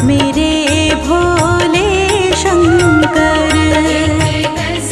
मेरे भोले शंकर।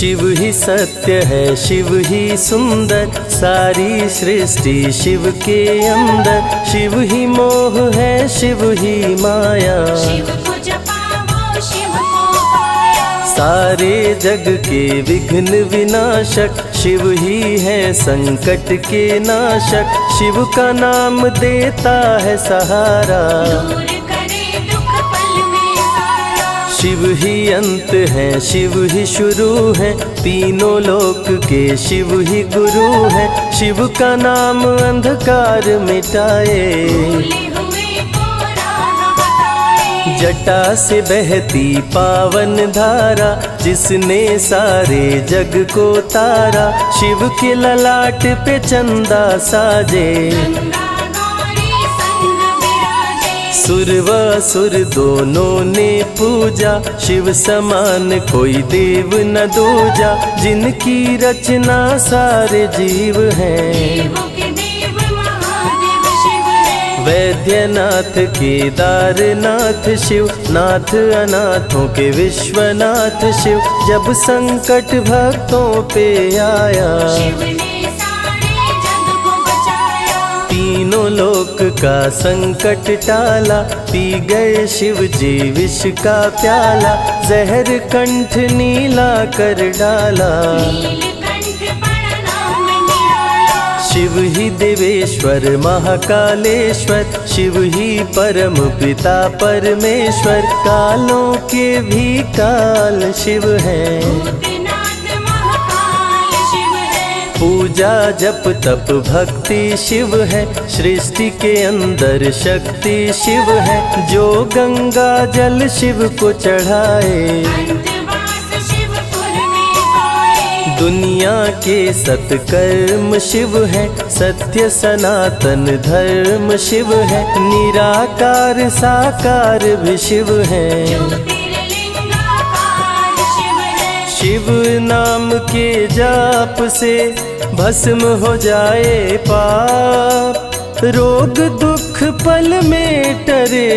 शिव ही सत्य है, शिव ही सुंदर, सारी सृष्टि शिव के अंदर। शिव ही मोह है, शिव ही माया, शिव को जपाओ शिव को पाया। सारे जग के विघ्न विनाशक, शिव ही है संकट के नाशक। शिव का नाम देता है सहारा, दूर करे दुख पल में सारा। शिव ही अंत है, शिव ही शुरू है, तीनों लोक के शिव ही गुरु है। शिव का नाम अंधकार मिटाए, भूले हुए को राह बताए। जटा से बहती पावन धारा, जिसने सारे जग को तारा। शिव के ललाट पे चंदा साजे, गंगा गौरी संग विराजे। सुर व असुर दोनों ने पूजा, शिव समान कोई देव न दूजा। जिनकी रचना सारे जीव हैं, देवों के देव महादेव शिव है। वैद्यनाथ केदारनाथ शिव, नाथ अनाथों के विश्वनाथ शिव। जब संकट भक्तों पे आया, शिव ने सारे जग को बचाया। तीनों लोक का संकट टाला, पी गए शिव जी विष का प्याला। जहर कंठ नीला कर डाला, नीलकंठ पड़ा नाम निराला। शिव ही देवेश्वर महाकालेश्वर, शिव ही परम पिता परमेश्वर। कालों के भी काल शिव हैं, भूतनाथ महाकाल शिव है। पूजा जप तप भक्ति शिव है, सृष्टि के अंदर शक्ति शिव है। जो गंगा जल शिव को चढ़ाए, अंतवास शिवपुर में पाए। दुनिया के सत्कर्म शिव है, सत्य सनातन धर्म शिव है। निराकार साकार भी शिव है, ज्योतिर्लिंगाकार शिव है। शिव नाम के जाप से भस्म हो जाए पाप। रोग दुख पल में टरे,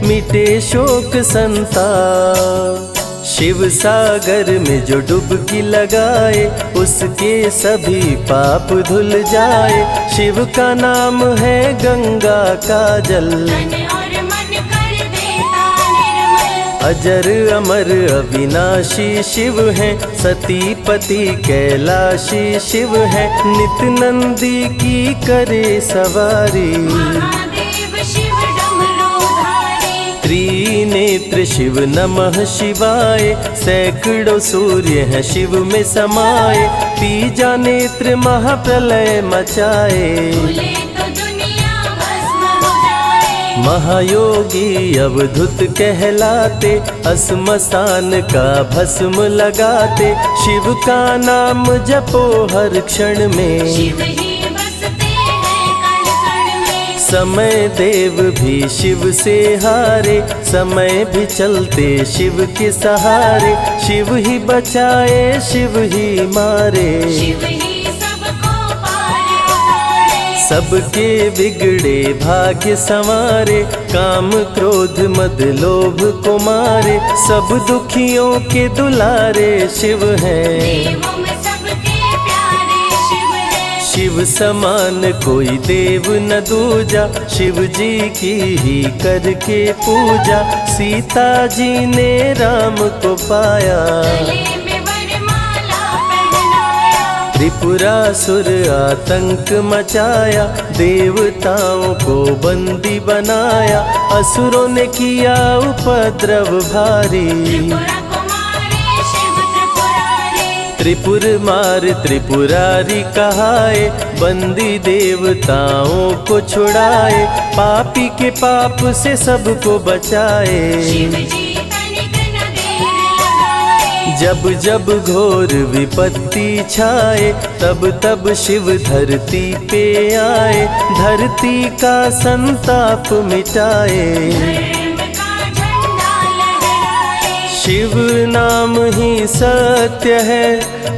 मिटे शोक संताप। शिव सागर में जो डुबकी लगाए, उसके सभी पाप धुल जाए। शिव का नाम है गंगा का जल, तन और मन कर देता निर्मल। अजर अमर अविनाशी शिव है, सतीपति कैलाशी शिव है। नित नंदी की करे सवारी, महादेव शिव डमरूधारी। त्रिनेत्र शिव नमः शिवाय। सैकड़ों सूर्य हैं शिव में समाये, तीजा नेत्र महाप्रलय मचाए। भूले तो दुनिया भस्म हो जाए। महायोगी अवधूत कहलाते, अस्मशान का भस्म लगाते। शिव का नाम जपो हर क्षण में, शिव ही बसते हैं कण कण में। समय देव भी शिव से हारे, समय भी चलते शिव के सहारे। शिव ही बचाए शिव ही मारे, शिव ही सबको पार उतारे। सबके बिगड़े भाग्य संवारे। काम क्रोध मद लोभ को मारे, सब दुखियों के दुलारे शिव हैं। देवों में सबके प्यारे शिव है। शिव समान कोई देव न दूजा, शिव जी की ही करके पूजा। सीता जी ने राम को पाया, गले में वरमाला पहनाया। त्रिपुरासुर आतंक मचाया। देवताओं को बंदी बनाया, असुरों ने किया उपद्रव भारी। त्रिपुरा कुमारी शिव त्रिपुरारी। त्रिपुर मार त्रिपुरारी कहाए, बंदी देवताओं को छुड़ाए। पापी के पाप से सबको बचाए, शिव जी तनिक न देर लगाए। जब जब घोर विपत्ति छाए, तब तब शिव धरती पे आए। धरती का संताप मिटाए, धर्म का झंडा लहराए। शिव नाम ही सत्य है,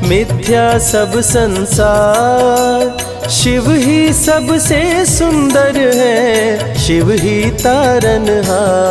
मिथ्या सब संसार। शिव ही सबसे सुंदर है, शिव ही तारनहार।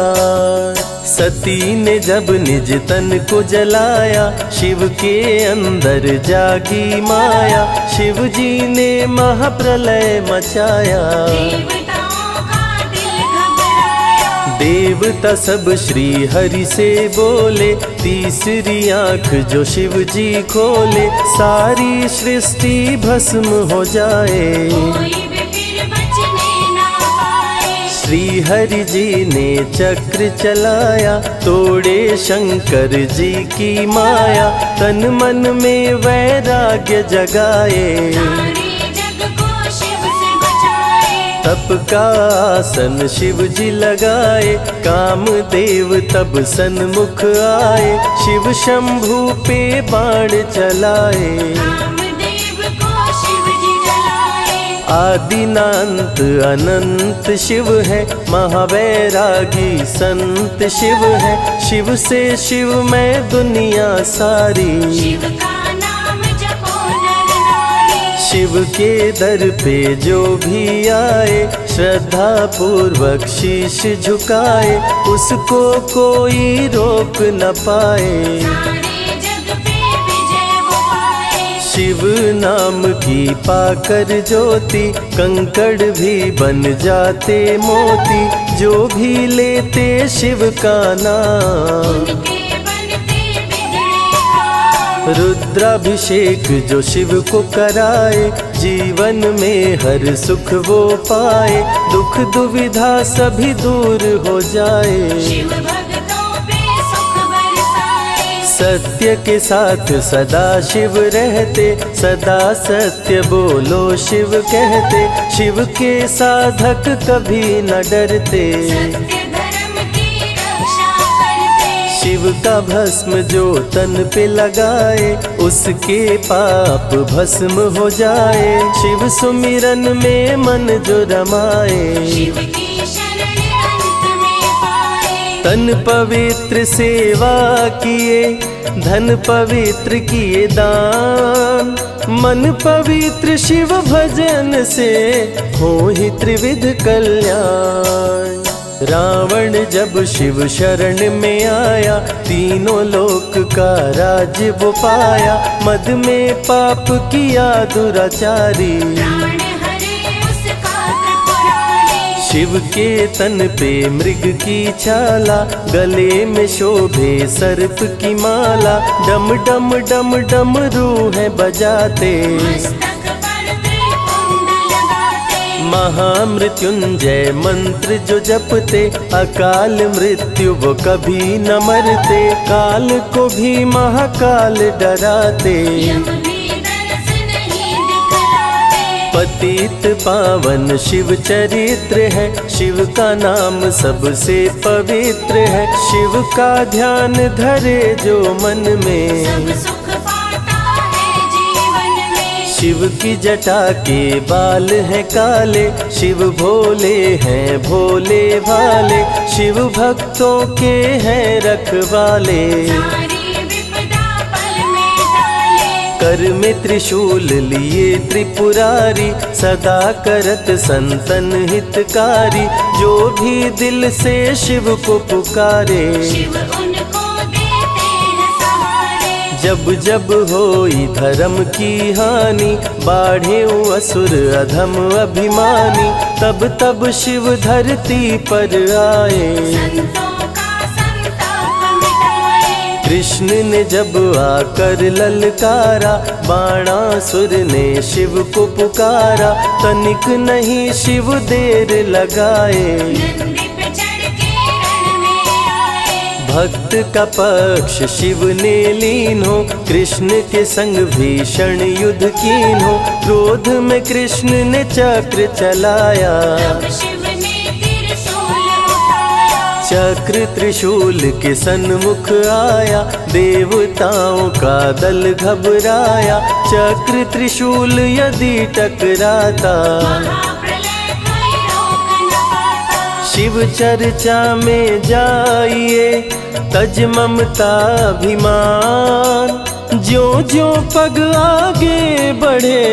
सती ने जब निज तन को जलाया, शिव के अंदर जागी माया। शिव जी ने महाप्रलय मचाया, देवताओं का दिल घबराया। देवता सब श्री हरि से बोले, तीसरी आंख जो शिव जी खोले, सारी सृष्टि भस्म हो जाए। कोई भी फिर बचने ना पाए। श्री हरि जी ने चक्र चलाया, तोड़े शंकर जी की माया। तन मन में वैराग्य जगाए, सारे जग को शिव से बचाए। तप का आसन शिव जी लगाए, कामदेव तब सन्मुख आए। शिव शंभू पे बाण चलाए, कामदेव को शिव जी जलाए। आदिनांत अनंत शिव है, महावैरागी संत शिव है। शिव से शिव में दुनिया सारी, शिव का नाम जपो नर नारी। शिव के दर पे जो भी आए, श्रद्धा पूर्वक शीश झुकाए। उसको कोई रोक न पाए, सारे जग पे विजय वो पाए। शिव नाम की पाकर ज्योति, कंकड़ भी बन जाते मोती। जो भी लेते शिव का नाम, उनके बनते बिगड़े काम। रुद्राभिषेक जो शिव को कराए, जीवन में हर सुख वो पाए। दुख दुविधा सभी दूर हो जाए, शिव भक्तों पे सुख बरसाए। सत्य के साथ सदा शिव रहते, सदा सत्य बोलो शिव कहते। शिव के साधक कभी न डरते, सत्य धर्म की रक्षा करते। शिव का भस्म जो तन पे लगाए, उसके पाप भस्म हो जाए। शिव सुमिरन में मन जो रमाए, शिव की शरण अंत में पाए। तन पवित्र सेवा किए, धन पवित्र किए दान। मन पवित्र शिव भजन से, हो ही त्रिविध कल्याण। रावण जब शिव शरण में आया, तीनों लोक का राज वो पाया। मद में पाप किया दुराचारी, प्राण हरे उसका त्रिपुरारी। शिव के तन पे मृग की छाला, गले में शोभे सर्प की माला। डम डम डम डम रूहें बजाते, मस्तक पर त्रिपुंड लगाते। महामृत्युंजय मंत्र जो जपते, अकाल मृत्यु वो कभी न मरते। काल को भी महाकाल डराते, यम भी दर्श नहीं दिखलाते। पतित पावन शिव चरित्र है, शिव का नाम सबसे पवित्र है। शिव का ध्यान धरे जो मन में, सब सुख पाता है जीवन में। शिव की जटा के बाल हैं काले, शिव भोले हैं भोले भाले। शिव भक्तों के हैं रखवाले, सारी विपदा पल में टाले। कर में त्रिशूल लिए त्रिपुरारी, सदा करत संतन हितकारी। जो भी दिल से शिव को पुकारे, शिव उनको देते हैं सहारे। जब जब होई धर्म की हानि, बाढ़े असुर अधम अभिमानी। तब तब शिव धरती पर आए, संतों का संताप मिटाए। कृष्ण ने जब आकर ललकारा, बाणासुर ने शिव को पुकारा। तनिक नहीं शिव देर लगाए, नंदी पे चढ़ के रण में आए। भक्त का पक्ष शिव ने लीन हो, कृष्ण के संग भीषण युद्ध कीन हो। क्रोध में कृष्ण ने चक्र चलाया, तब शिव ने त्रिशूल उठाया। चक्र त्रिशूल के सन्मुख आया, देवताओं का दल घबराया। चक्र त्रिशूल यदि टकराता, महाप्रलय कोई रोक न पाता। शिव चर्चा में जाइए, तज ममता अभिमान। ज्यों ज्यों पग आगे बढ़े,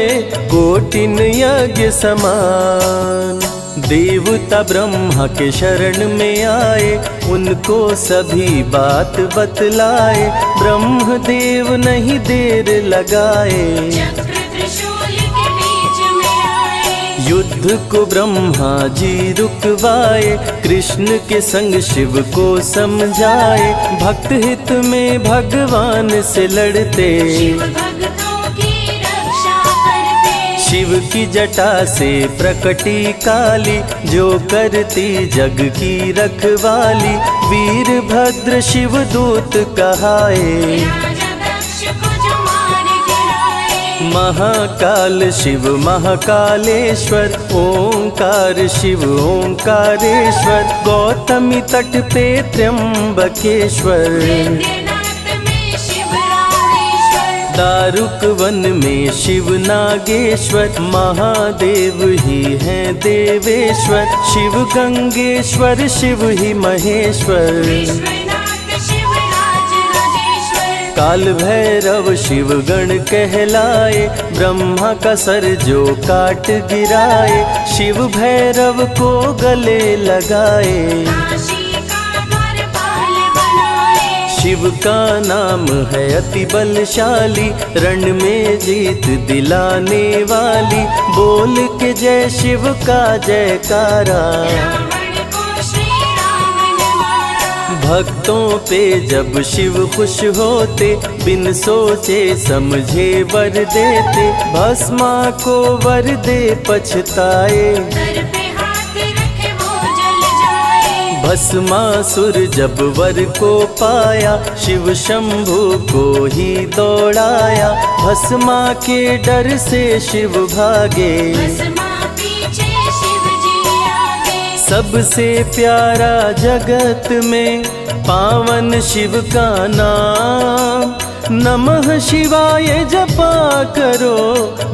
कोटिन यज्ञ समान। देवता ब्रह्मा के शरण में आए, उनको सभी बात बतलाए। ब्रह्मदेव नहीं देर लगाए, चक्र त्रिशूल के बीच में आए। युद्ध को ब्रह्मा जी रुकवाए। कृष्ण के संग शिव को समझाए, भक्त हित में भगवान से लड़ते। शिव भक्तों की रक्षा करते। शिव की जटा से प्रकटी काली, जो करती जग की रखवाली। वीरभद्र शिव दूत कहाए, राजा दक्ष को जो मार गिराए। महाकाल शिव महाकालेश्वर। ओंकार शिव ओंकारेश्वर। गौतमी तट पे त्र्यंबकेश्वर। वैद्यनाथ में शिव रामेश्वर। दारुक वन में शिव नागेश्वर। महादेव ही हैं देवेश्वर। शिव गंगेश्वर शिव ही महेश्वर। विश्वनाथ शिव राज राजेश्वर। काल भैरव शिव गण कहलाए, ब्रह्मा का सर जो काट गिराए। शिव भैरव को गले लगाए, काशी का द्वारपाल बनाए। शिव का नाम है अति बलशाली। रण में जीत दिलाने वाली। बोल के जय शिव का जयकारा। रावण को श्री राम ने मारा। भक्तों पे जब शिव खुश होते, बिन सोचे समझे वर देते। भस्मा को वर दे पछताए, सर पे हाथ रखे वो जल जाए। भस्मासुर जब वर को पाया, शिव शंभु को ही दौड़ाया। भस्मा के डर से शिव भागे, भस्मा पीछे शिव जी आगे। सबसे प्यारा जगत में पावन शिव का नाम। नमः शिवाय जपा करो,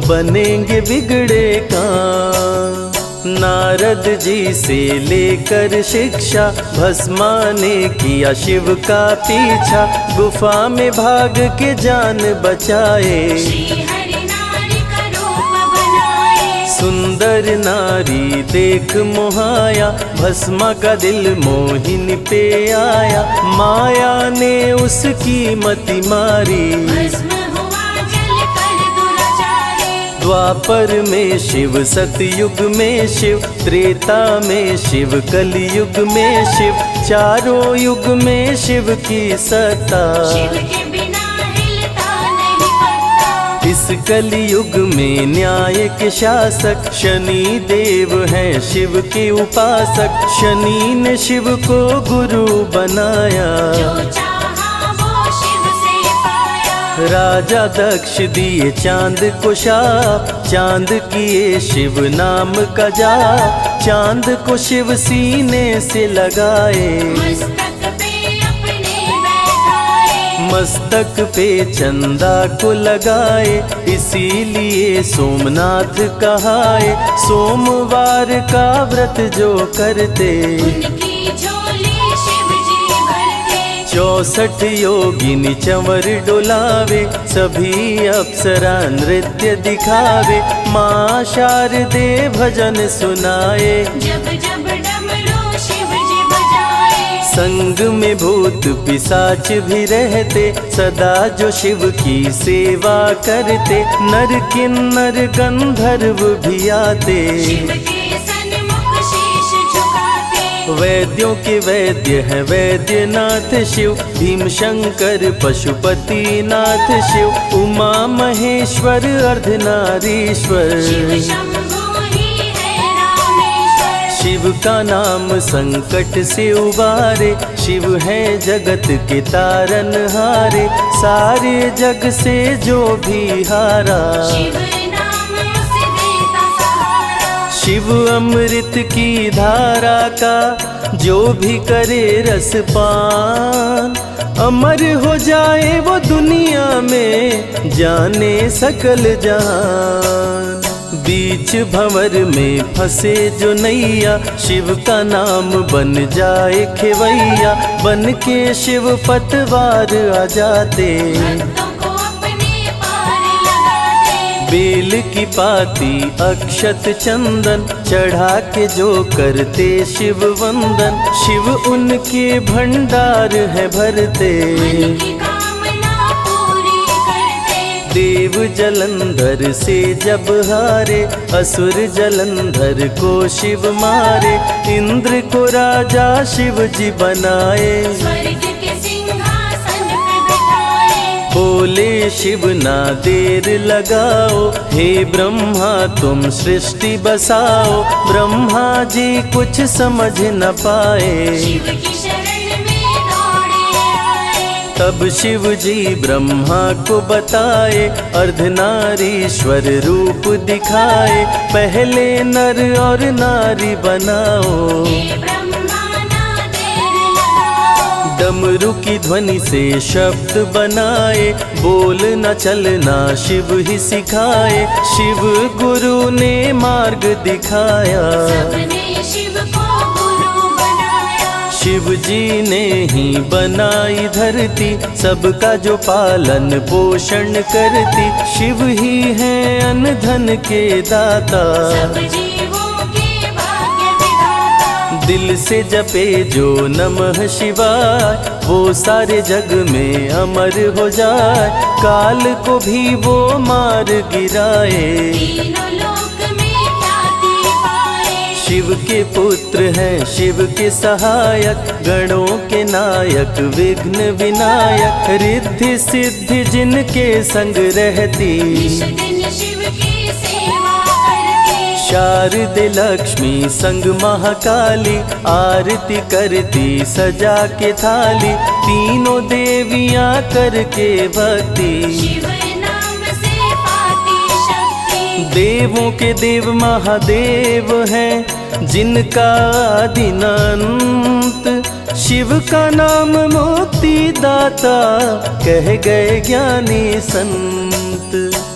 बनेंगे बिगड़े काम। नारद जी से लेकर शिक्षा, भस्मा ने किया शिव का पीछा। गुफा में भाग के जान बचाए, श्री हरि नारी का रूप बनाए। सुंदर नारी देख मोहाया। भस्मा का दिल मोहिनी पे आया। माया ने उसकी मति मारी, भस्म हुआ जल कर दुराचारी। द्वापर में शिव सतयुग में शिव। त्रेता में शिव कलयुग में शिव। चारों युग में शिव की सत्ता, शिव के बिना हिलता नहीं पत्ता। इस कलयुग में न्याय के शासक। शनि देव हैं शिव के उपासक। शनि ने शिव को गुरु बनाया, जो चाहा वो शिव से पाया। राजा दक्ष दिए चांद को शाप। चांद किए शिव नाम का जाप। चांद को शिव सीने से लगाए, मस्तक पे अपने बैठाए। मस्तक पे चंदा को लगाए। इसीलिए सोमनाथ कहाए। सोमवार का व्रत जो करते, उनकी झोली शिव जी भरते। 64 योगिनी चंवर डोलावे। सभी अप्सरा नृत्य दिखावे। माँ शारदे भजन सुनाए, जब जब डमरू शिव जी बजाए। संग में भूत पिशाच भी रहते। सदा जो शिव की सेवा करते। नर किन्नर गंधर्व भी आते, शिव के सन्मुख शीश झुकाते। वैद्यों के वैद्य है वैद्यनाथ शिव। भीम शंकर पशुपति नाथ शिव। उमा महेश्वर अर्धनारीश्वर। शिव शंभु ही है रामेश्वर। शिव का नाम संकट से उबारे। शिव है जगत के तारनहारे। सारे जग से जो भी हारा, शिव नाम उसे देता सहारा। शिव अमृत की धारा का जो भी करे रसपान। अमर हो जाए वो दुनिया में, जाने सकल जहान। बीच भंवर में फंसे जो नैया, शिव का नाम बन जाए खेवैया। बन के शिव पतवार आ जाते, भक्तों को अपने पार लगाते। बेल की पाती अक्षत चंदन चढ़ा के जो करते शिव वंदन, शिव उनके भंडार है भरते। मन की कामना पूरी करते। देव जलंधर से जब हारे, असुर जलंधर को शिव मारे। इंद्र को राजा शिव जी बनाए, स्वर्ग के सिंहासन पे बिठाए। बोले शिव ना देर लगाओ, हे ब्रह्मा तुम सृष्टि बसाओ। ब्रह्मा जी कुछ समझ न पाए, शिव की शरण में दौड़े आए। तब शिव जी ब्रह्मा को बताए, अर्धनारीश्वर रूप दिखाए। पहले नर और नारी बनाओ, हे ब्रह्मा ना देर लगाओ। डमरू की ध्वनि से शब्द बनाए, बोलना चलना शिव ही सिखाए। शिव गुरु ने मार्ग दिखाया, सबने शिव को गुरु बनाया। शिव जी ने ही बनाई धरती, सबका जो पालन पोषण करती। शिव ही है अन्न धन के दाता, सब जीवों के भाग्य विधाता। दिल से जपे जो नमः शिवाय, वो सारे जग में अमर हो जाए। काल को भी वो मार गिराए, तीनों लोक में ख्याति पाए। शिव के पुत्र हैं शिव के सहायक, गणों के नायक विघ्न विनायक। रिद्धि सिद्धि जिनके संग रहती, निश दिन शिव की सेवा करते। शारदे लक्ष्मी संग महाकाली, आरती करती सजा के थाली। तीनों देवियां करके भक्ति, शिव नाम से पाती शक्ति। देवों के देव महादेव हैं, जिनका आदि न अंत। शिव का नाम मुक्ति दाता, कह गए ज्ञानी संत।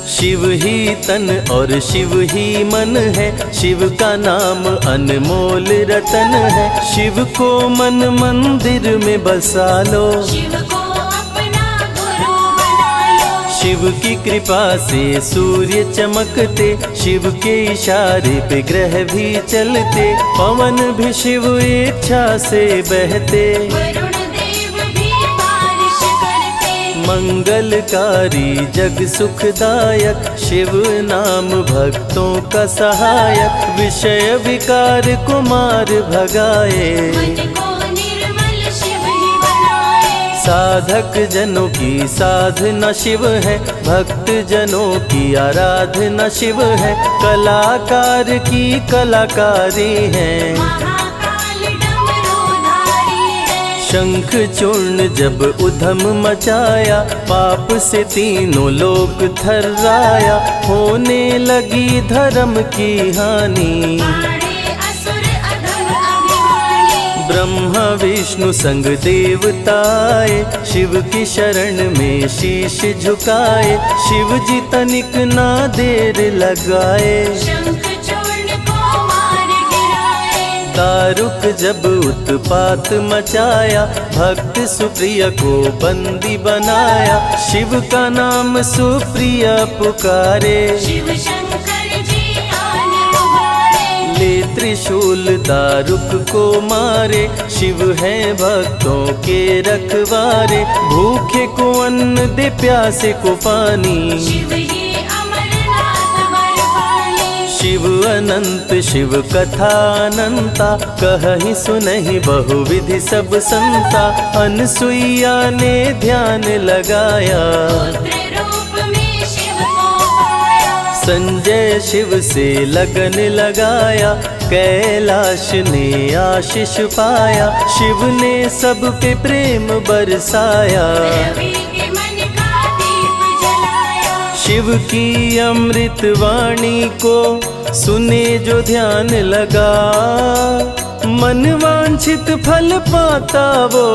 शिव ही तन और शिव ही मन है, शिव का नाम अनमोल रतन है। शिव को मन मंदिर में बसा लो, शिव को अपना गुरु बना लो। शिव की कृपा से सूर्य चमकते, शिव के इशारे पे ग्रह भी चलते। पवन भी शिव इच्छा से बहते, वरुण देव भी बारिश करते। मंगलकारी जग सुखदायक, शिव नाम भक्तों का सहायक। विषय विकार को मार भगाए, मन को निर्मल शिव ही बनाए। साधक जनों की साधना शिव है, भक्त जनों की आराधना शिव है। कलाकार की कलाकारी है, महाकाल डमरूधारी है। शंख चूर्ण जब उधम मचाया, पाप से तीनों लोक थर्राया। होने लगी धर्म की हानि, बाड़े असुर अधम अभिमानी। ब्रह्मा विष्णु संग देवताए, शिव की शरण में शीश झुकाए। शिव जी तनिक ना देर लगाए, शंख चूर्ण को मार गिराए। दारुक जब उत्पात मचाया, भक्त सुप्रिया को बंदी बनाया। शिव का नाम सुप्रिया पुकारे, शिव शंकर जी आन उबारे। ले त्रिशूल दारुक को मारे। शिव है भक्तों के रखवारे, भूखे को अन्न दे प्यासे को पानी। शिव ही अमरनाथ बरपाली। शिव अनंत शिव कथा अनंता, कहीं सुनहि बहुविधि सब संता। अनसुईया ने ध्यान लगाया, पुत्र रूप में शिव को पाया। संजय शिव से लगन लगाया, कैलाश ने आशीष पाया। शिव ने सब पे प्रेम बरसाया, रवि के मन का दीप जलाया। शिव की अमृत वाणी को सुने जो ध्यान लगा। मन वांछित फल पाता वो,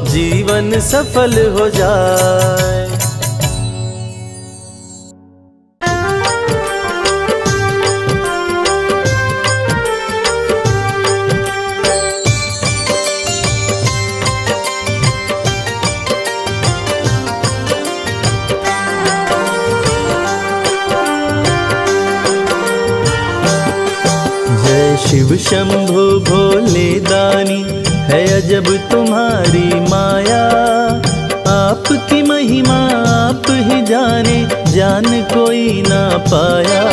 जीवन सफल हो जाए। शिव शंभु भोले दानी है अजब तुम्हारी माया। आपकी महिमा आप ही जाने, जान कोई ना पाया।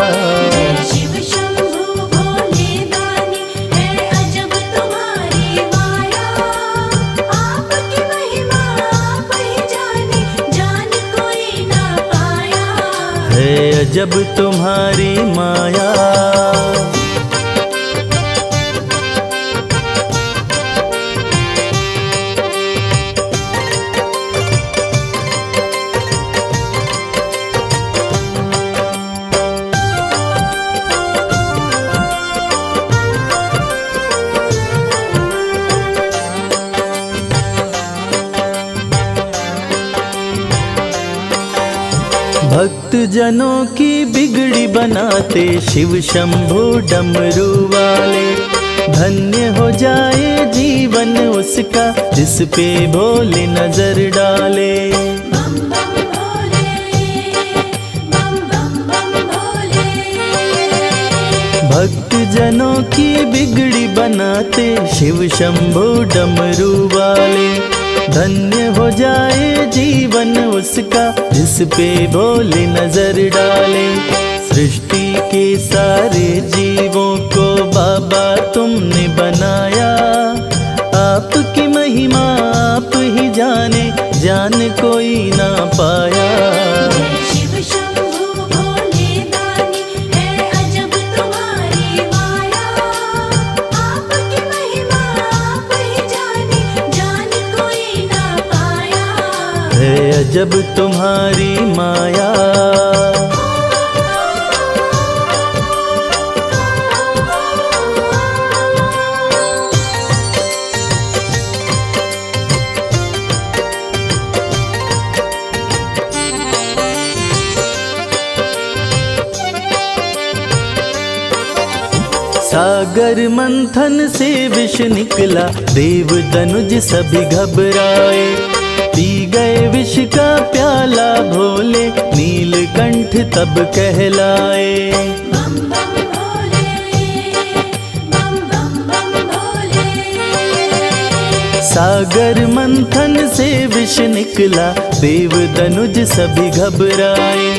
शिव शंभु भोले दानी है अजब तुम्हारी माया। आपकी महिमा आप ही जाने, जान कोई ना पाया। है अजब तुम्हारी माया। भक्त जनों की बिगड़ी बनाते शिव शंभु डमरू वाले। धन्य हो जाए जीवन उसका जिस पे भोले नजर डाले। बम बम भोले, बम बम बम भोले। भक्त जनों की बिगड़ी बनाते शिव शंभु डमरू वाले। धन्य हो जाए जीवन उसका जिस पे भोले नजर डाले। सृष्टि के सारे जीवों को बाबा तुमने बनाया। आपकी महिमा आप ही जाने, जान कोई ना पाया। शिव शंभु भोले दानी है अजब तुम्हारी माया। आपकी महिमा आप ही जाने, जान कोई ना पाया। है अजब तुम्हारी माया। सागर मंथन से विष निकला, देव दनुज सभी घबराए। पी गए विष का प्याला भोले, नीलकंठ तब कहलाए। बम बम भोले, बम बम बम भोले। सागर मंथन से विष निकला, देव दनुज सभी घबराए।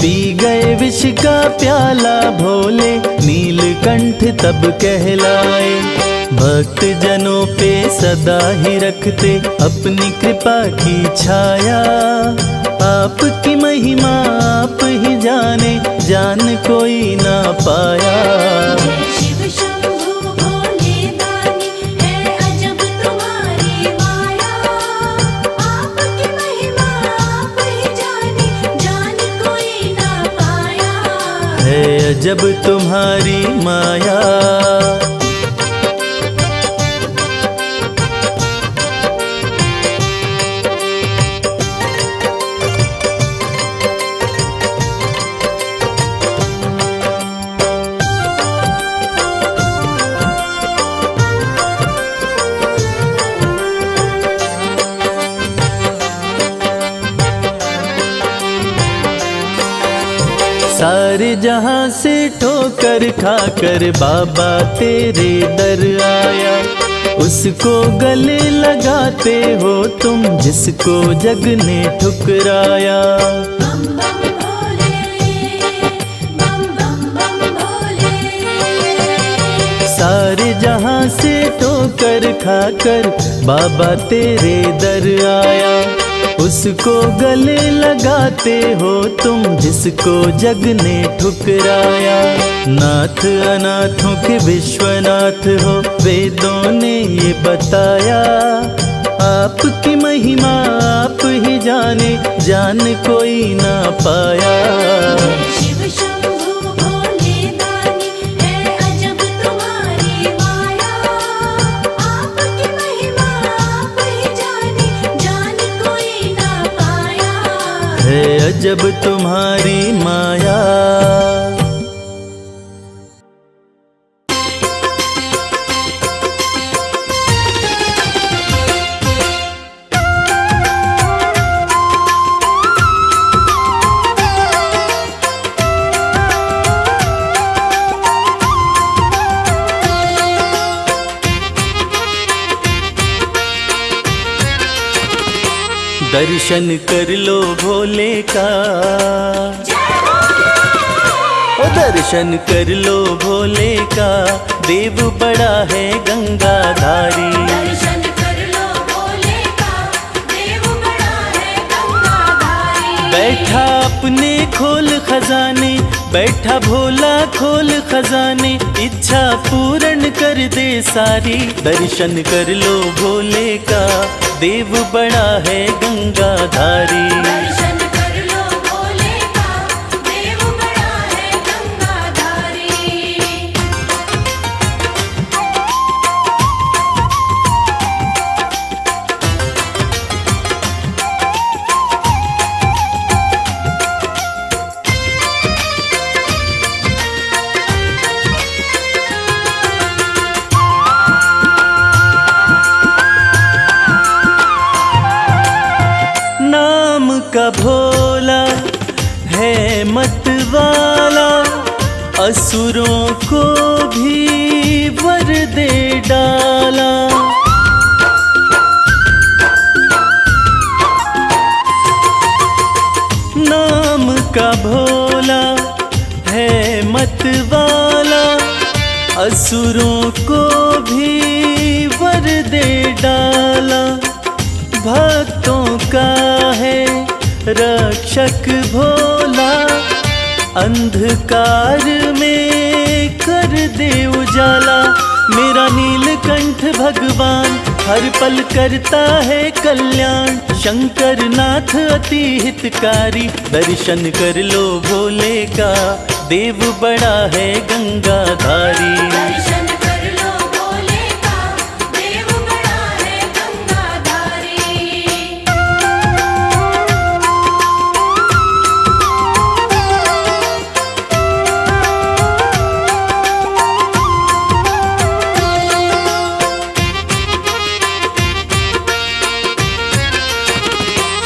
पी गए विष का प्याला भोले, नीलकंठ तब कहलाए। भक्त जनों पे सदा ही रखते अपनी कृपा की छाया। आपकी महिमा आप ही जाने, जान कोई ना पाया। शिव शंभु भोले दानी है अजब तुम्हारी माया। आपकी महिमा आप ही जाने, जान कोई ना पाया। है अजब तुम्हारी माया। सारे जहां से ठोकर खाकर बाबा तेरे दर आया। उसको गले लगाते हो तुम जिसको जग ने ठुकराया। बम बम भोले, बम बम बम भोले। सारे जहां से ठोकर खाकर बाबा तेरे दर आया। उसको गले लगाते हो तुम जिसको जग ने ठुकराया। नाथ अनाथों के विश्वनाथ हो, वेदों ने ये बताया। आपकी महिमा आप ही जाने, जान कोई ना पाया। शिव शंभु भोले दानी है अजब तुम्हारी माया। आपकी महिमा आप ही जाने, जान कोई ना पाया। है अजब तुम्हारी माया। दर्शन कर लो भोले का, ओ दर्शन कर लो भोले का, देव बड़ा है गंगाधारी। दर्शन कर लो भोले का, देव बड़ा है गंगाधारी। बैठा अपने खोल खजाने, बैठा भोला खोल खजाने, इच्छा पूर्ण कर दे सारी। दर्शन कर लो भोले का, देव बड़ा है गंगाधारी। दर्शन कर लो भोले का, देव बड़ा है गंगाधारी। नाम का भोला है मतवाला, असुरों को भी वर दे डाला। नाम का भोला है मतवाला, असुरों को भी वर दे डाला। भक्तों का है रक्षक भोला, अंधकार में कर दे उजाला। मेरा नीलकंठ भगवान हर पल करता है कल्याण, शंकर नाथ अति हितकारी। दर्शन कर लो भोले का, देव बड़ा है गंगाधारी। दर्शन कर लो भोले का, देव बड़ा है गंगाधारी।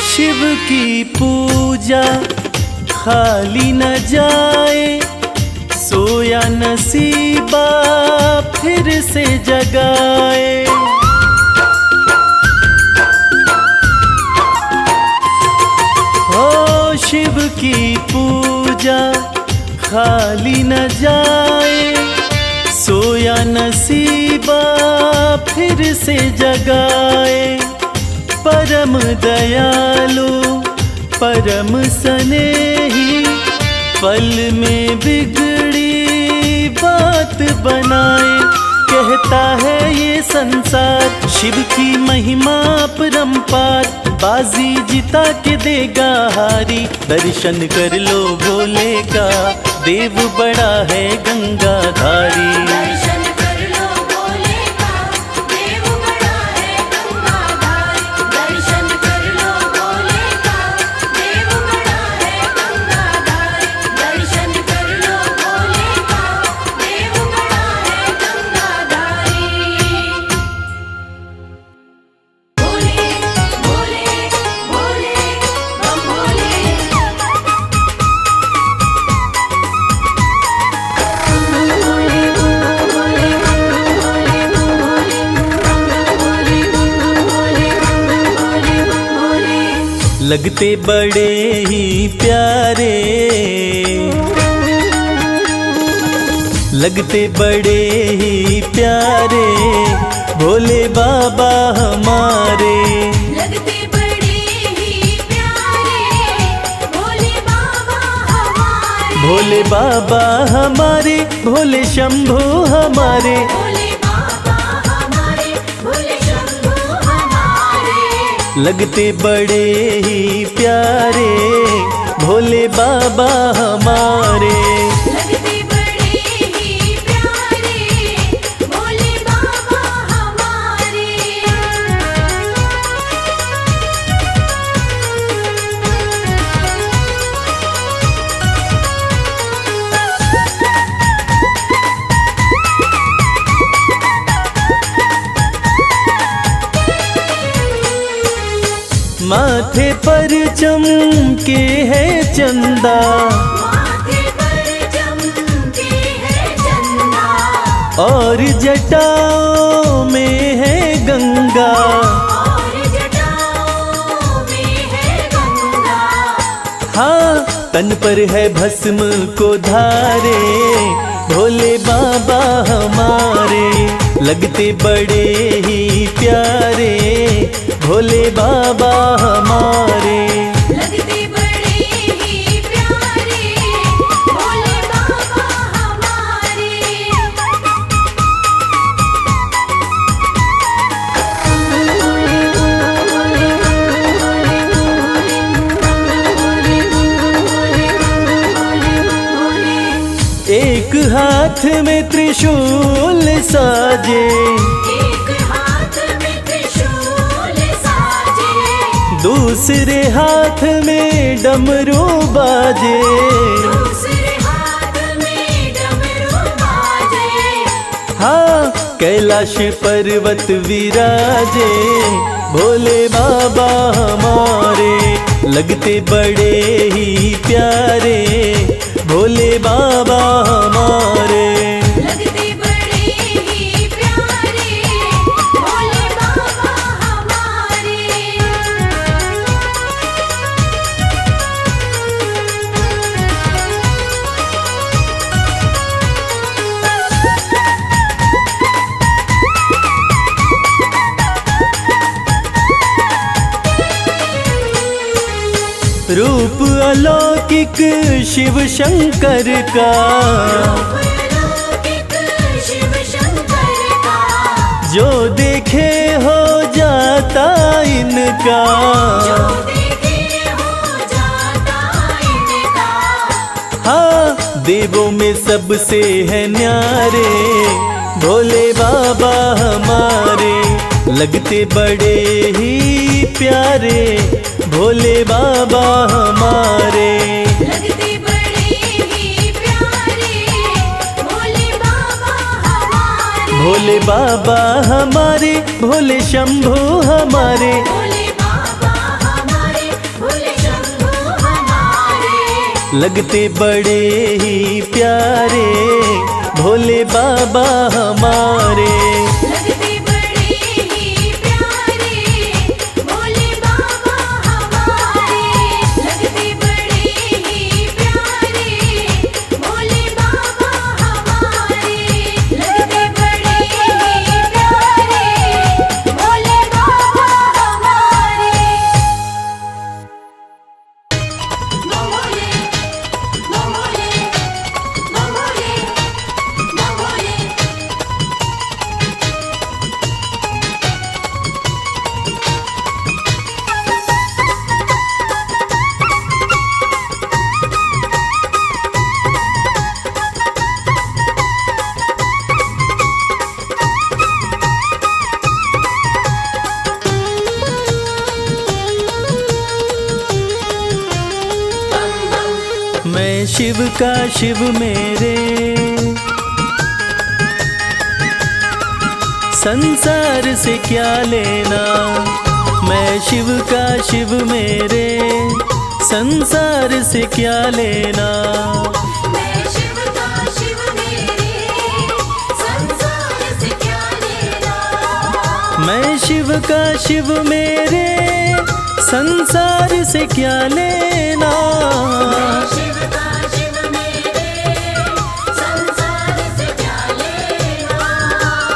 शिव की पूजा खाली न जाए, सोया नसीबा फिर से जगाए। हो शिव की पूजा खाली न जाए, सोया नसीबा फिर से जगाए। परम दयालु परम स्नेही, पल में बिगड़ी बात बनाए। कहता है ये संसार शिव की महिमा परम्पार, बाजी जिता के देगा हारी। दर्शन कर लो भोले का, देव बड़ा है गंगाधारी। दर्शन कर लो भोले का, देव बड़ा है गंगाधारी। दर्शन कर लो भोले का, देव बड़ा है गंगाधारी। दर्शन कर लो भोले का, देव बड़ा है गंगाधारी। भोले भोले भोले बम भोले। लगते बड़े ही प्यारे, लगते बड़े ही प्यारे, भोले बाबा हमारे। लगते बड़े ही प्यारे, भोले बाबा हमारे। भोले बाबा हमारे, भोले शंभू हमारे। भोले बाबा हमारे, भोले शंभू हमारे। लगते बड़े ही प्यारे, भोले बाबा हमारे। लगते बड़े ही प्यारे, भोले बाबा हमारे। माथे पर चमके है चंदा, माथे पर चमके है चंदा। और जटाओं में है गंगा। और जटाओं में हाँ, तन पर है भस्म को धारे, भोले बाबा हमारे लगते बड़े ही प्यारे, भोले बाबा हमारे। लगते बड़े ही प्यारे, भोले बाबा हमारे। एक हाथ में त्रिशूल साजे, एक हाथ में त्रिशूल साजे, दूसरे हाथ में डमरू बाजे, दूसरे हाथ में डमरू बाजे। हाँ, कैलाश पर्वत विराजे, भोले बाबा हमारे लगते बड़े ही प्यारे, भोले बाबा हमारे। लगते बड़े ही प्यारे, भोले बाबा हमारे। रूप अलौकिक शिव शंकर का, अलौकिक शिव शंकर का, जो देखे हो जाता इनका, जो देखे हो जाता इनका। हाँ, देवों में सबसे है न्यारे, भोले बाबा हमारे लगते बड़े ही प्यारे, भोले बाबा हमारे। लगते बड़े ही प्यारे, भोले बाबा हमारे। भोले बाबा हमारे, भोले शंभू हमारे, भोले बाबा हमारे, भोले शंभू हमारे। लगते बड़े ही प्यारे, भोले बाबा हमारे। लगते बड़े ही प्यारे, भोले बाबा हमारे। लगते बड़े ही प्यारे, भोले बाबा हमारे। लगते बड़े ही प्यारे, भोले बाबा हमारे। मंगोले मंगोले मंगोले मंगोले। मैं शिव का शिव मेरे, संसार से क्या लेना। मैं शिव का शिव मेरे, संसार से क्या लेना। मैं शिव का शिव मेरे, संसार से क्या लेना। मैं शिव का शिव मेरे, संसार से क्या लेना। शिव का शिव मेरे, संसार से क्या लेना।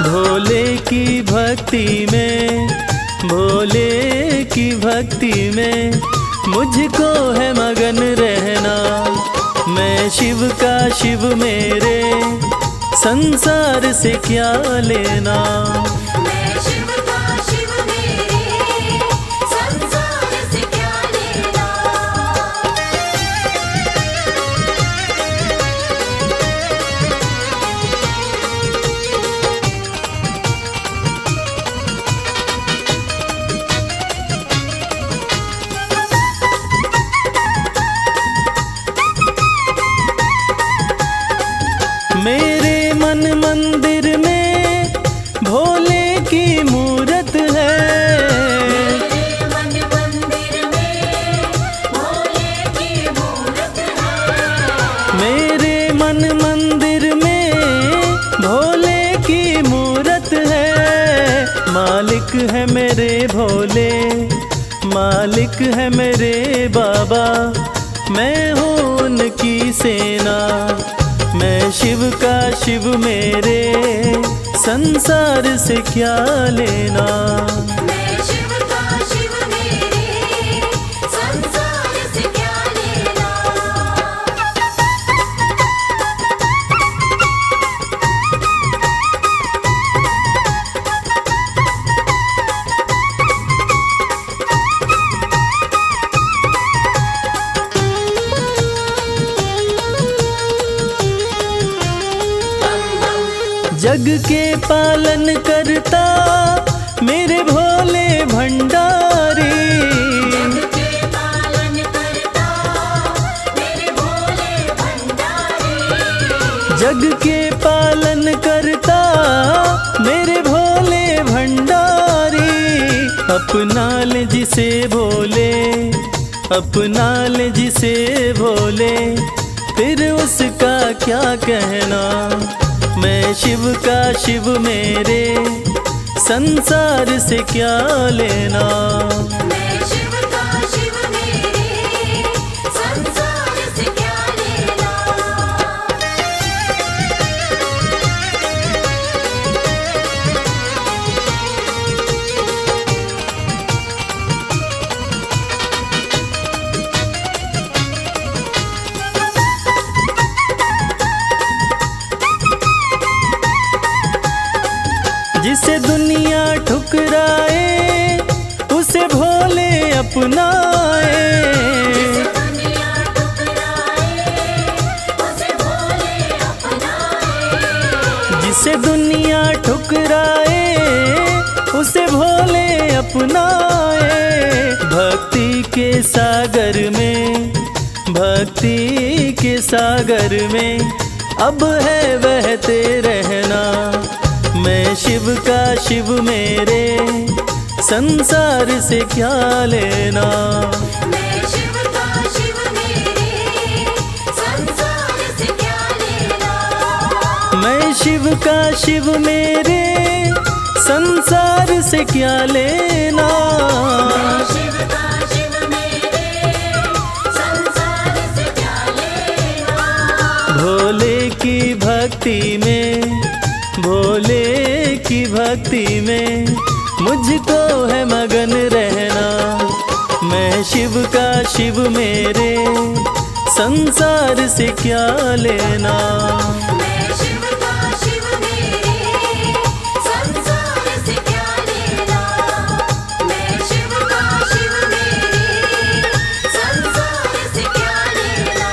भोले की भक्ति में, भोले की भक्ति में मुझको है मगन रहना। मैं शिव का शिव मेरे, संसार से क्या लेना। मैं शिव का शिव मेरे, संसार से क्या लेना। मेरे मन मंदिर में भोले की मूरत है। मेरे मन मंदिर में भोले की मूरत है। मेरे मन मंदिर में भोले की मूरत है। मालिक है मेरे भोले, मालिक है मेरे बाबा, मैं हूँ उनकी सेना। मैं शिव का शिव मेरे, संसार से क्या लेना। मैं शिव का शिव मेरे, संसार से क्या लेना। जग के पालन करता मेरे भोले भंडारी। जग के पालन करता मेरे भोले भंडारी। जग के पालन करता मेरे भोले भंडारी। अपना ले जिसे भोले, अपना ले जिसे भोले, फिर उसका क्या कहना। मैं शिव का शिव मेरे, संसार से क्या लेना। मैं शिव का शिव मेरे, संसार से क्या लेना। जिसे दुनिया ठुकराए उसे भोले अपनाए। दुनिया ठुकराए उसे भोले अपनाए। जिसे दुनिया ठुकराए उसे भोले अपनाए। भक्ति के सागर में, भक्ति के सागर में अब है बहते रहना। मैं शिव का शिव मेरे, संसार से क्या लेना। मैं शिव का शिव मेरे, संसार से क्या लेना। मैं शिव का शिव मेरे, संसार से क्या लेना। मैं शिव का शिव मेरे, संसार से क्या लेना। भोले की भक्ति में, भोले की भक्ति में मुझको है मगन रहना। मैं शिव का शिव मेरे, संसार से क्या लेना। मैं शिव का शिव मेरे, संसार से क्या लेना। मैं शिव का शिव मेरे, संसार से क्या लेना।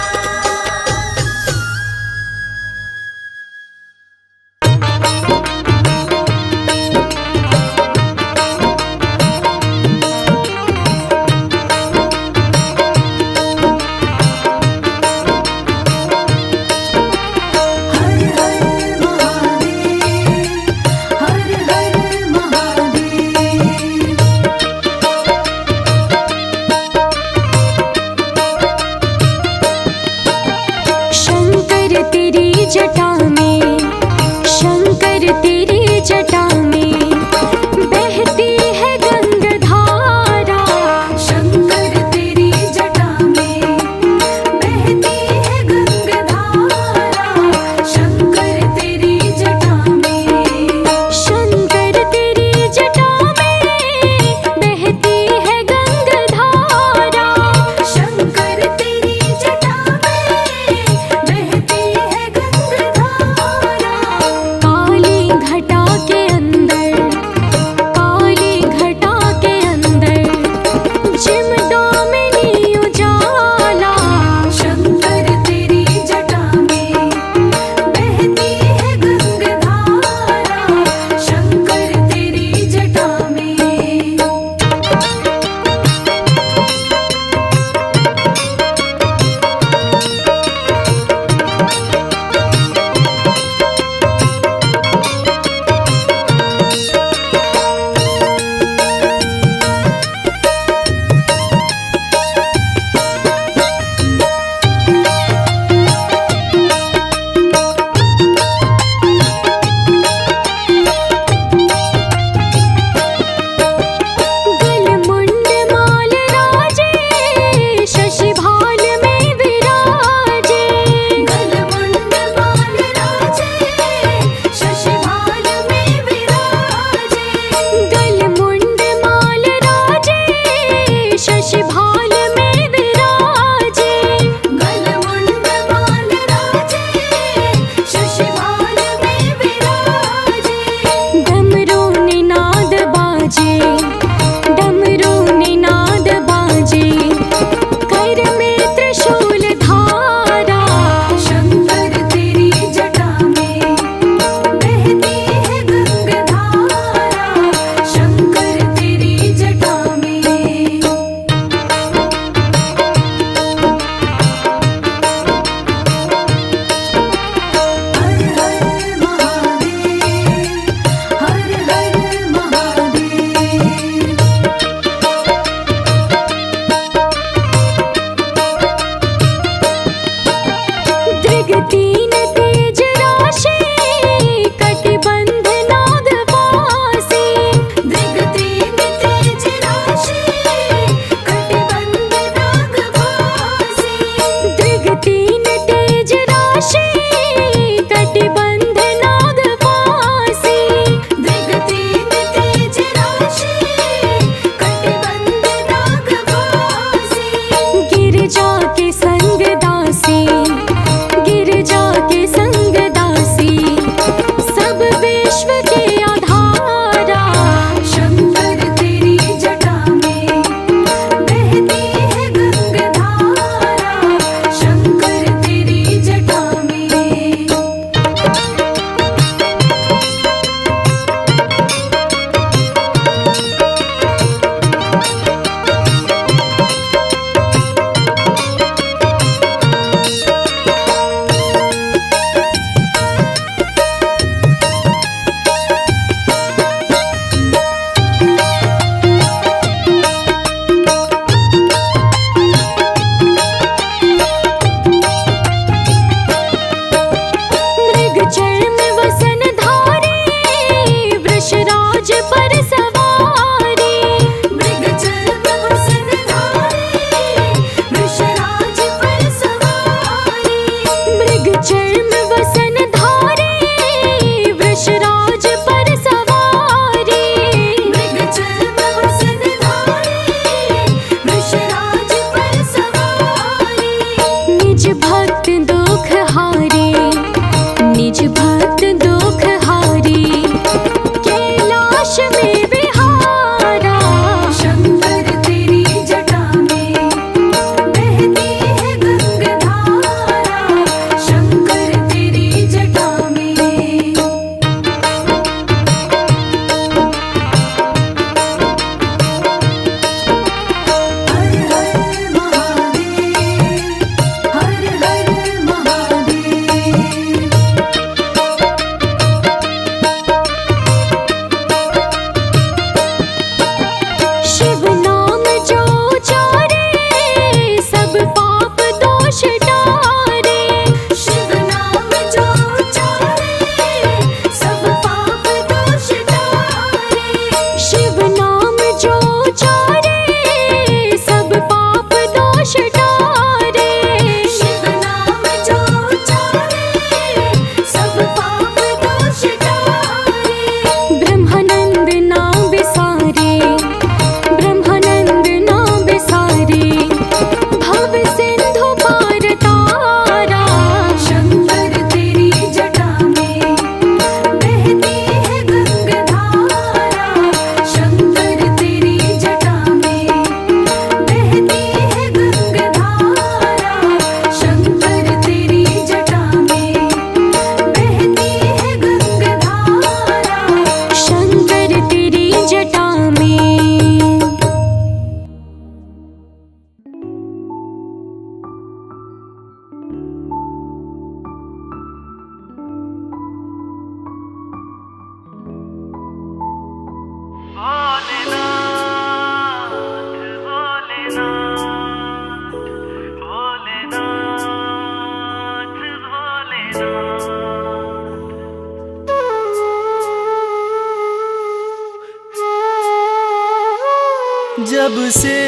से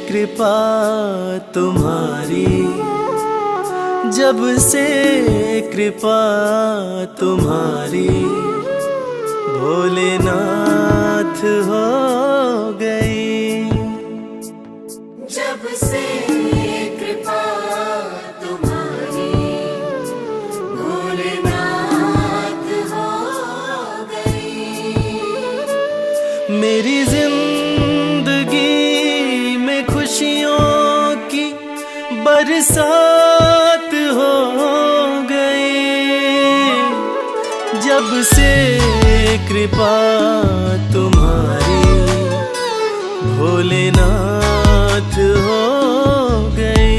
कृपा तुम्हारी, जब से कृपा तुम्हारी, भोलेनाथ हो गई। जब से कृपा तुम्हारी, भोलेनाथ हो गई। मेरी जिंदगी में खुशियों की बरसात हो गई। जब से कृपा तुम्हारी, भोलेनाथ हो गई।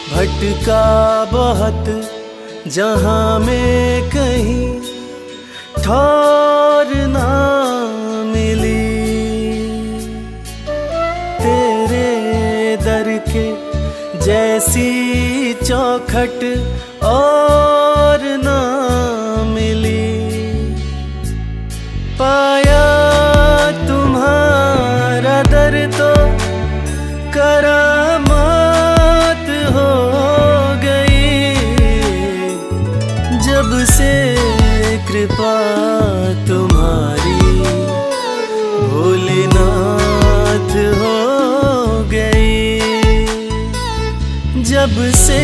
भटका बहुत जहाँ में कहीं ठौर ना मिली, तेरे दर के जैसी चौखट और ना मिली। पाया तुम्हारा दर तो करामात हो गई। जब से कृपा तुम्हारी, भोलेनाथ हो गई। जब से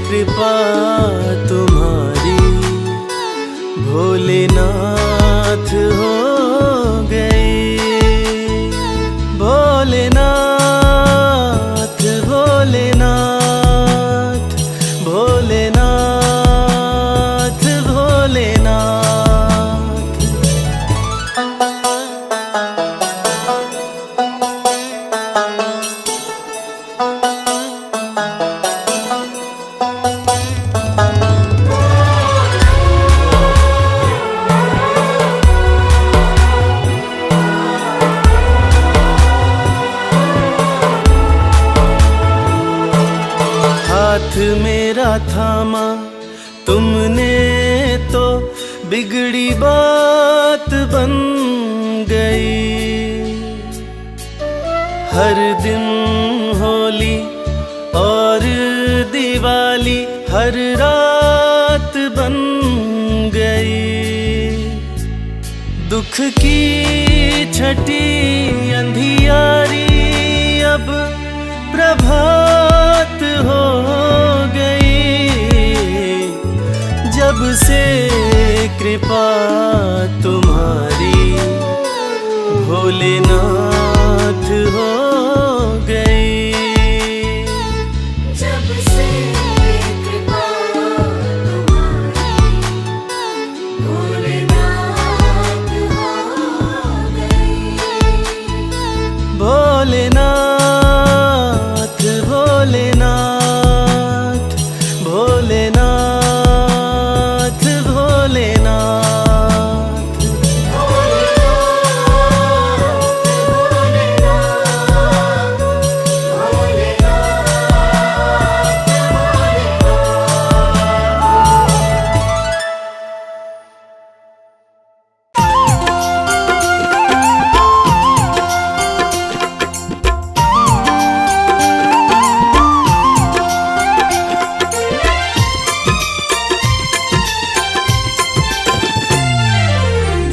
कृपा तुम्हारी, भोलेनाथ हो गई। भोलेनाथ भोलेनाथ भोलेनाथ भोलेनाथ। हाथ मेरा थामा तुमने तो बिगड़ी बात बन गई। हर दिन होली और दिवाली हर रात बन गई। दुख की छठी अंधियारी अब प्रभात हो गई। जब से कृपा तुम्हारी, भोलेनाथ हो गई। जब से कृपा तुम्हारी, भोलेनाथ हो गई। भोलेनाथ भोलेनाथ भोलेनाथ भोलेनाथ।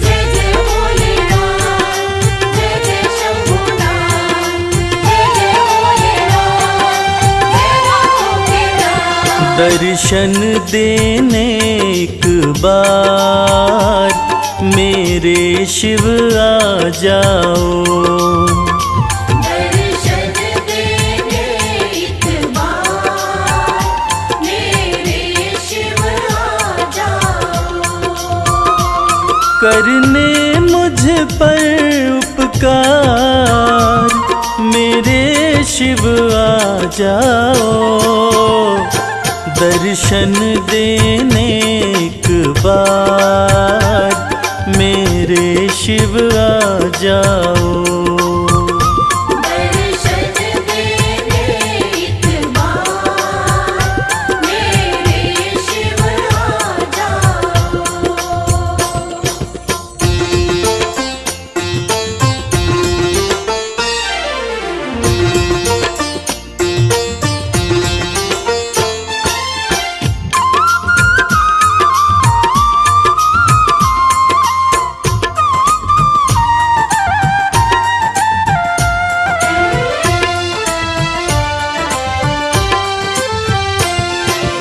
जय जय भोलेनाथ, जय जय शंभुनाथ, जय जय भोलेनाथ, जय नाथों के नाथ। दर्शन देने एक बार मेरे शिव आ जाओ। दर्शन देने एक बार मेरे शिव आ जाओ। जाओ, दर्शन देने एक बार मेरे शिव आ जाओ। दर्शन देने एक बार मेरे शिव आ जाओ।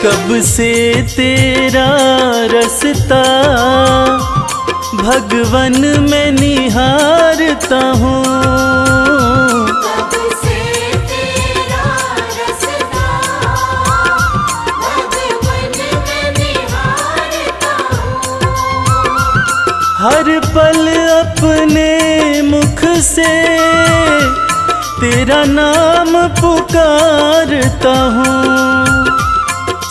कब से तेरा रास्ता भगवन मैं निहारता हूँ, कब से तेरा रास्ता भगवन मैं निहारता हूँ। हर पल अपने मुख से तेरा नाम पुकारता हूँ।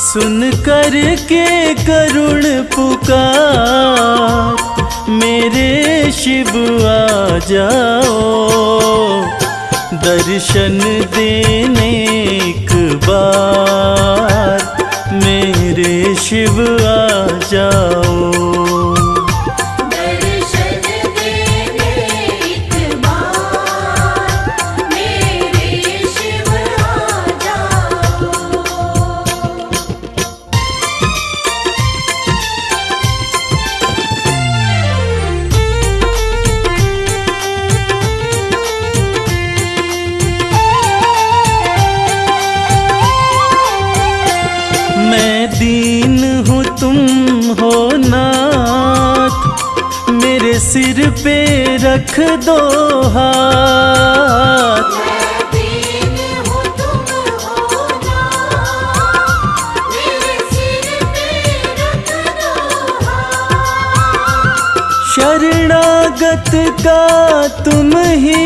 सुन कर के करुण पुकार मेरे शिव आ जाओ, दर्शन देने एक बार मेरे शिव आ जाओ। दर्शन देने एक बार मेरे शिव आ जाओ। मैं दीन हूँ तुम हो नाथ, मेरे सिर पे रख दो हाथ। मैं दीन हूँ तुम हो नाथ, मेरे सिर पे रख दो हाथ। शरणागत का तुम ही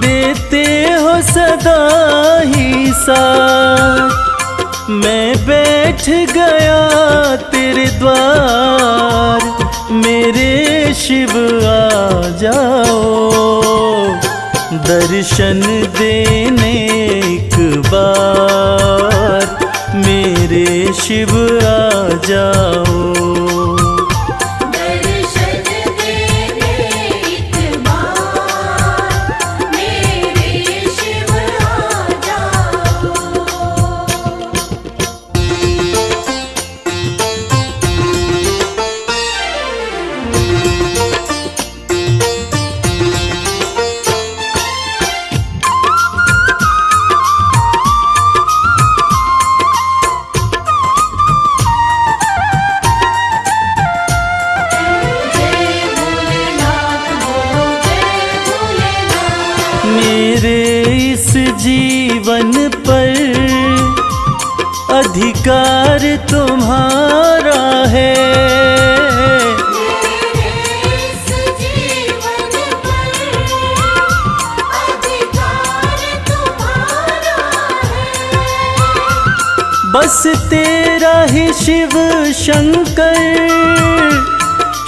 देते हो सदा ही साथ। मैं बैठ गया तेरे द्वार मेरे शिव आ जाओ, दर्शन देने एक बार मेरे शिव आ जाओ। दर्शन देने एक बार मेरे शिव आ जाओ। जय भोलेनाथ बोलो जय भोलेनाथ। मेरे इस जीवन पर अधिकार तुम्हारा है, मेरे इस जीवन पर अधिकार तुम्हारा है। बस तेरा ही शिव शंकर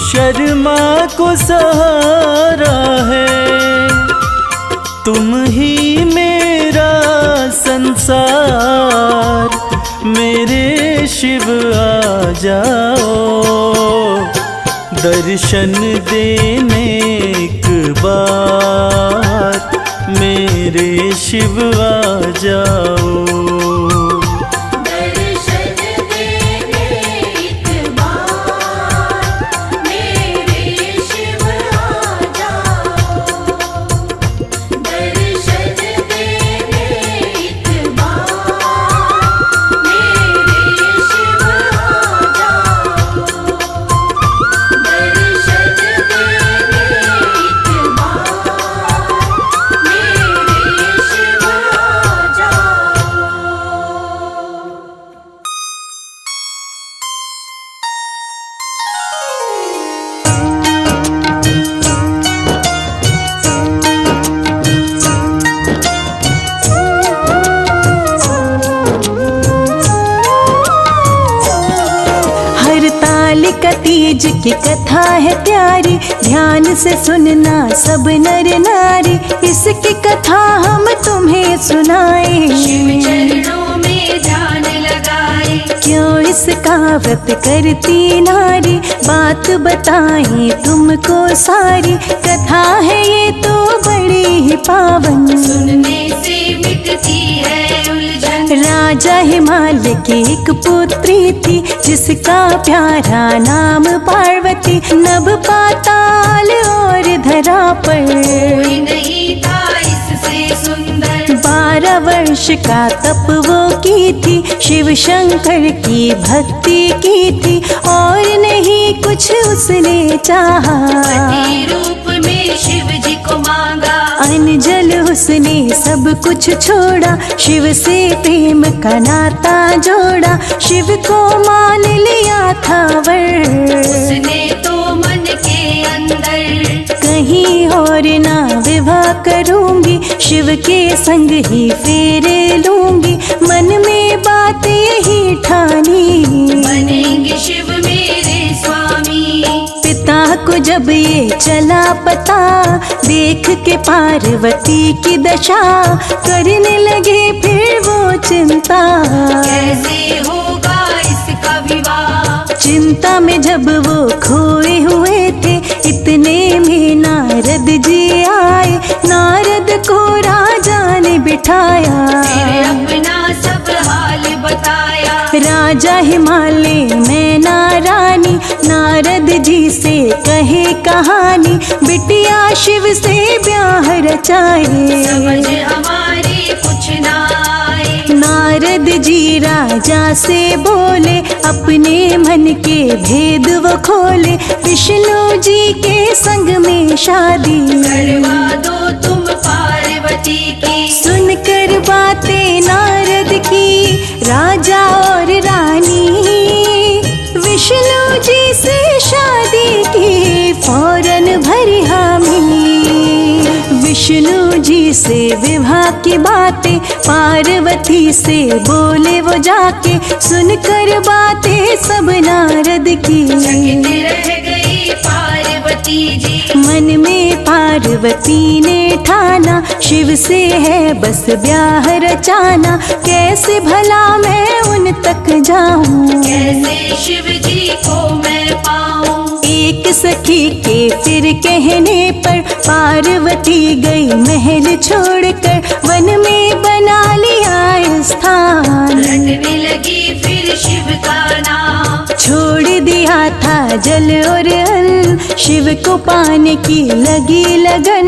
शर्मा को सहारा है। तुम ही मेरा संसार मेरे शिव आ जाओ, दर्शन देने एक बार मेरे शिव आ जाओ। दर्शन देने एक बार मेरे शिव आ जाओ। दर्शन देने एक बार मेरे शिव आ जाओ। दर्शन देने एक बार मेरे शिव आ जाओ। तीज की कथा है प्यारी, ध्यान से सुनना सब नर नारी, इसकी कथा हम तुम्हें सुनाए। शिव चरणों में ध्यान लगाए, क्यों इसका व्रत करती नारी, बात बताएं तुमको सारी, कथा है ये तो बड़ी ही पावन, सुनने से मिटती है उलझन। राजा हिमालय की एक पुत्री थी, जिसका प्यारा नाम पार्वती, नभ पाताल और धरा पर कोई नहीं था इससे सुंदर, 12 वर्ष का तप वो की थी, शिव शंकर की भक्ति की थी, और नहीं कुछ उसने चाहा, पति रूप में शिव जी को मांगा, अनजल उसने सब कुछ छोड़ा, शिव से प्रेम का नाता जोड़ा, शिव को मान लिया था वर, उसने तो मन के अंदर, कहीं और ना विवाह करूंगी, शिव के संग ही फेरे लूंगी, मन में बात यही ठानी, बनेंगे शिव मेरे स्वामी। पिता को जब ये चला पता, देख के पार्वती की दशा, करने लगे फिर वो चिंता, कैसे होगा इसका विवाह, चिंता में जब वो खोए हुए थे, इतने में नारद जी आए, नारद को राजा ने बिठाया, फिर अपना सब हाल बताया, राजा हिमालय में नारानी, नारद जी से कहे कहानी, बिटिया शिव से ब्याह रचाए, समझ हमारी कुछ ना आए, नारद जी राजा से बोले, अपने मन के भेद वो खोले, विष्णु जी के संग में शादी करवा दो तुम पार्वती की, सुनकर बातें नारद की, राजा और रानी विष्णु जी से शादी की, फौरन भरी हामी, विष्णु जी से विवाह की बातें पार्वती से बोले वो जाके, सुनकर बातें सब नारद की, चकित रह गई पार्वती जी, मन में पार्वती ने ठाना, शिव से है बस ब्याह रचाना, कैसे भला मैं उन तक जाऊं, कैसे शिव जी को मैं पाऊं, एक सखी के फिर कहने पर, पार्वती गई महल छोड़कर, वन में बना लिया स्थान, रटने लगी फिर शिव का नाम, छोड़ दिया था जल और अन्न, शिव को पाने की लगी लगन,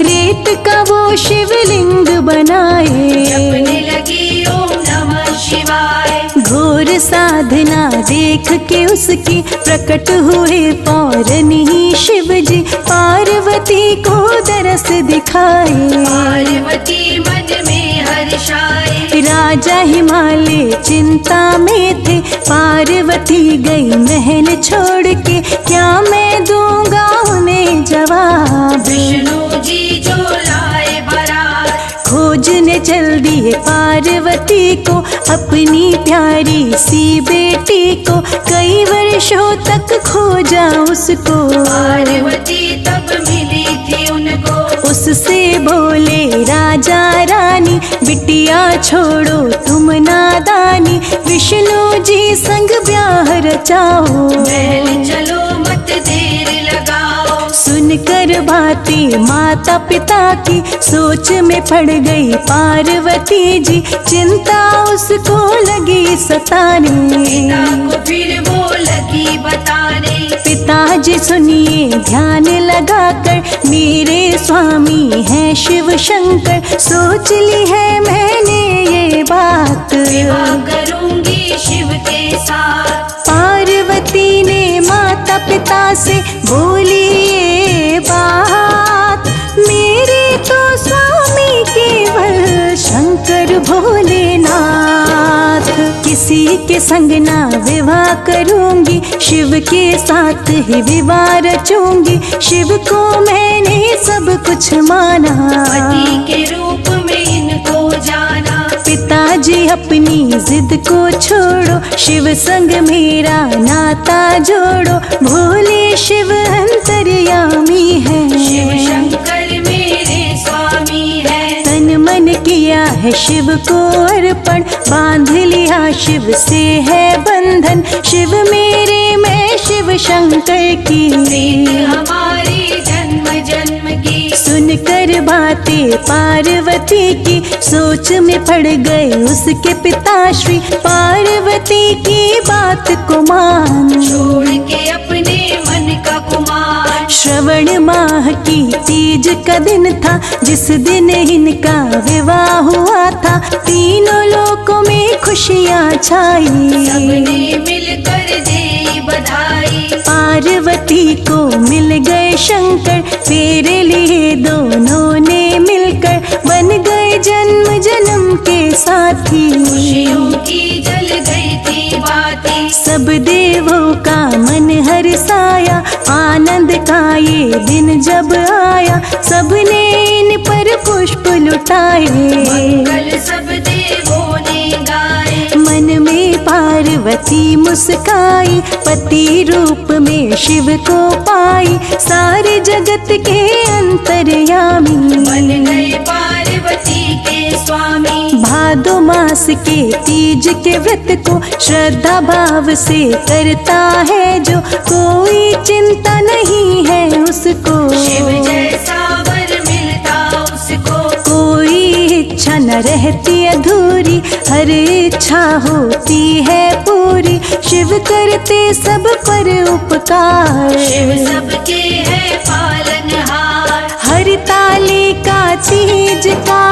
रेत का वो शिवलिंग बनाए, जपने लगी ओम नमः शिवाय, घोर साधना देख के उसकी, प्रकट हुए फौरन ही शिव जी, पार्वती को दरस दिखाए, पार्वती मन में हर्षाए, राजा हिमालय चिंता में थे, पार्वती गई महल छोड़ के, क्या मैं दूंगा उन्हें जवाब, विष्णु जी जो लाए बारात, खोजने चल दिए पार्वती को, अपनी प्यारी सी बेटी को, कई वर्षों तक खोजा उसको, पार्वती तब मिली थी उनको, उससे बोले राजा रानी, बिटिया छोड़ो तुम नादानी, विष्णु जी संग ब्याह रचाओ, महल चलो मत देर लगाओ, सुनकर बातें माता पिता की, सोच में पड़ गई पार्वती जी, चिंता उसको लगी सताने, पिता को फिर वो लगी बताने, पिताजी सुनिए ध्यान लगाकर, मेरे स्वामी हैं शिव शंकर, सोच ली है मैंने ये बात, विवाह करूंगी शिव के साथ, पार्वती ने माता पिता से बोली ये बात, मेरे तो स्वामी केवल शंकर भोलेनाथ, किसी के संग ना विवाह करूंगी, शिव के साथ ही विवाह रचूंगी, शिव को मैंने सब कुछ माना, पति के रूप में इनको जाना, पिताजी जी अपनी जिद को छोड़ो, शिव संग मेरा नाता जोड़ो। भोले शिव अंतर्यामी है, शिव शंकर मेरे स्वामी है। तन मन किया है शिव को अर्पण, बांध लिया शिव से है बंधन। शिव मेरे मैं शिव शंकर की, प्रीत हमारी जन्म जन्म की। सुनकर बातें पार्वती की, सोच में पड़ गए उसके पिताश्री। पार्वती की बात को मान, छोड़ के अपने मन का कुमार। श्रवण माह की तीज का दिन था, जिस दिन इनका विवाह हुआ था। तीनों लोकों में खुशियाँ छाई, सबने मिलकर दी बधाई। पार्वती को मिल गए शंकर, फेरे लिए दोनों ने मिलकर। बन गए जन्म जन्म के साथी, खुशियों की जल गई थी बाती। सब देवों का मन हर्षाया, आनंद का ये दिन जब आया। सबने इन पर पुष्प लुटाए, मंगल सब देवों ने गाए। मन में पार्वती मुस्काई, पति रूप में शिव को पाई। सारे जगत के अंतर्यामी, बन गए पार्वती के स्वामी। भादो मास के तीज के व्रत को श्रद्धा भाव से करता है जो, कोई चिंता नहीं है उसको। शिव जैसा वर मिलता उसको, कोई इच्छा न रहती अधूरी, हर इच्छा होती है पूरी। शिव करते सब पर उपकार, शिव सबके है पालनहार। हर ताले का तीज का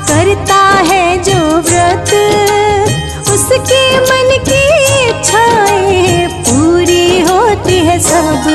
करता है जो व्रत, उसके मन की इच्छाएं पूरी होती है सब।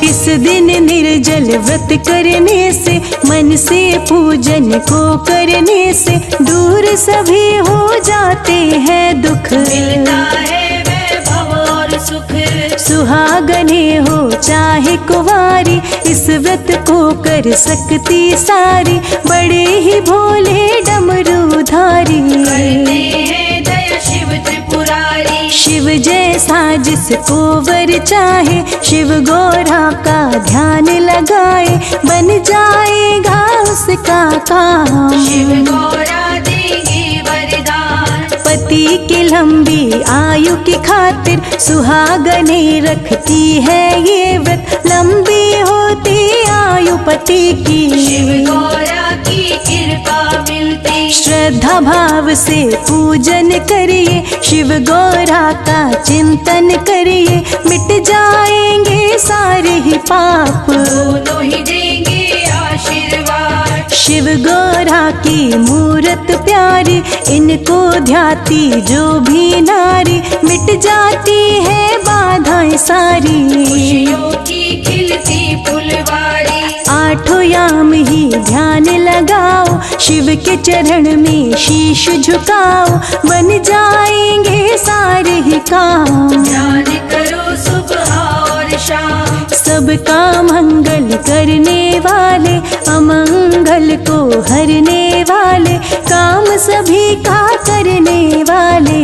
इस दिन निर्जल व्रत करने से, मन से पूजन को करने से, दूर सभी हो जाते हैं दुख। मिलता है वैभव और सुख, सुहागने हो चाहे कुंवारी, इस व्रत को कर सकती सारी। बड़े ही भोले डमरूधारी, करते हैं दया शिव त्रिपुरारी। शिव जैसा जिसको वर चाहे, शिव गौरा का ध्यान लगाए। बन जाएगा उसका काम, शिव गौरा देंगे वरदान। पति की लंबी आयु की खातिर, सुहागने रखती है ये व्रत। लंबी होती आयु पति की, शिव गौरा की कृपा मिलती। श्रद्धा भाव से पूजन करिए, शिव गौरा का चिंतन करिए। मिट जाएंगे सारे ही पाप, दोनों ही देंगे आशीर्वाद। शिव गौरा की मूरत प्यारी, इनको ध्याती जो भी नारी। मिट जाती है बाधाएं सारी, खुशियों की खिलती फुलवारी। आठों याम ही ध्यान लगाओ, शिव के चरण में शीश झुकाओ। बन जाएंगे सारे ही काम, ध्यान करो सुबह और शाम। सबका मंगल करने वाले, अमंगल को हरने वाले। काम सभी का करने वाले,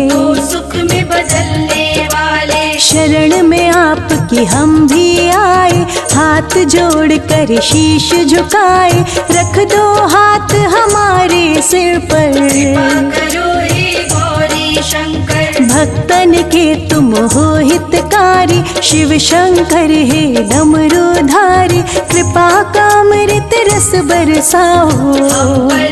तो सुख में बदलने वाले। शरण में आपकी हम भी आए, हाथ जोड़ कर शीश झुकाए। रख दो हाथ हमारे सिर पर, कृपा करो हे गौरी शंकर। भक्तन के तुम हो हितकारी। शिव शंकर हे डमरूधारी, कृपा का अमृत रस बरसाओ। हम पर